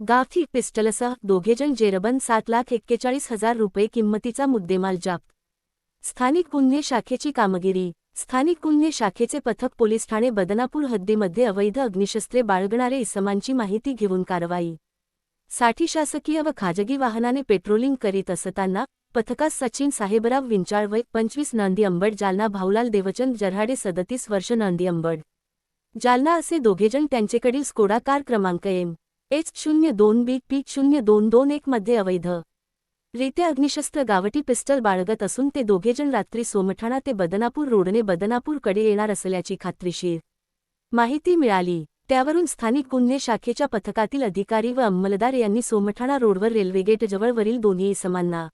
गावठी पिस्टलसह दोघेजण जेरबंद. 7,41,000 रुपये किंमतीचा मुद्देमाल जप्त. स्थानिक गुन्हे शाखेची कामगिरी. स्थानिक गुन्हे शाखेचे पथक पोलीस ठाणे बदनापूर हद्दीमध्ये अवैध अग्निशस्त्रे बाळगणारे इसमांची माहिती घेऊन कारवाई साठी शासकीय व खाजगी वाहनाने पेट्रोलिंग करीत असताना पथकास सचिन साहेबराव विंचाळ वय 25 नांदी अंबड जालना, भाऊलाल देवचंद जऱ्हाडे 37 वर्ष नांदी अंबड जालना असे दोघेजण त्यांचेकडील स्कोडा कार क्रमांक MH02BP0221 मध्ये अवैध रित्या अग्निशस्त्र गावठी पिस्टल बाळगत असून ते दोघेजण रात्री सोमठाणा ते बदनापूर रोडने बदनापूरकडे येणार असल्याची खात्रीशीर माहिती मिळाली. त्यावरून स्थानिक गुन्हे शाखेच्या पथकातील अधिकारी व अंमलदार यांनी सोमठाणा रोडवर रेल्वेगेटजवळवरील दोन्ही इसमांना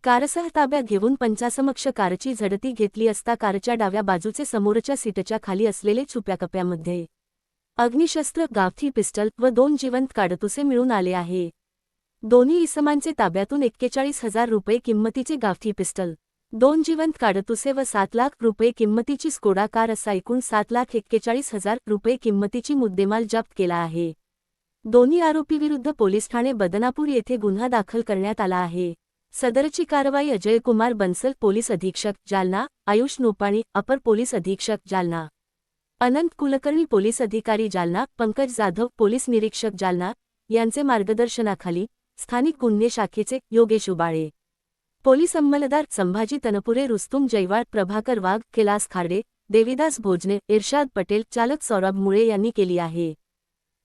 कारसह ताब्यात घेऊन पंचासमक्ष कारची झडती घेतली असता कारच्या डाव्या बाजूचे समोरच्या सीटच्या खाली असलेले छुप्या कप्प्यामध्ये अग्निशस्त्र, गावठी पिस्टल व 2 जिवंत काडतुसे मिळून आले आहे. दोन्ही इसमांचे ताब्यातून 41,000 रुपये किंमतीचे गावठी पिस्टल, 2 जिवंत काडतुसे व 7 लाख रुपये किंमतीची स्कोडा कार असा एकूण 7,41,000 रुपये किंमतीची मुद्देमाल जप्त केला आहे. दोन्ही आरोपीविरुद्ध पोलीस ठाणे बदनापूर येथे गुन्हा दाखल करण्यात आला आहे. सदरची कारवाई अजयकुमार बन्सल, पोलीस अधीक्षक जालना, आयुष नोपाणी, अपर पोलीस अधीक्षक जालना, अनंत कुलकर्णी, पोलीस अधिकारी जालना, पंकज जाधव, पोलीस निरीक्षक जालना यांचे मार्गदर्शनाखाली स्थानिक गुन्हे शाखेचे योगेश उबाळे, पोलीस अंमलदार संभाजी तनपुरे, रुस्तुम जयवाळ, प्रभाकर वाघ, कैलास खार्डे, देविदास भोजने, इर्शाद पटेल, चालक सौरभ मुळे यांनी केली आहे.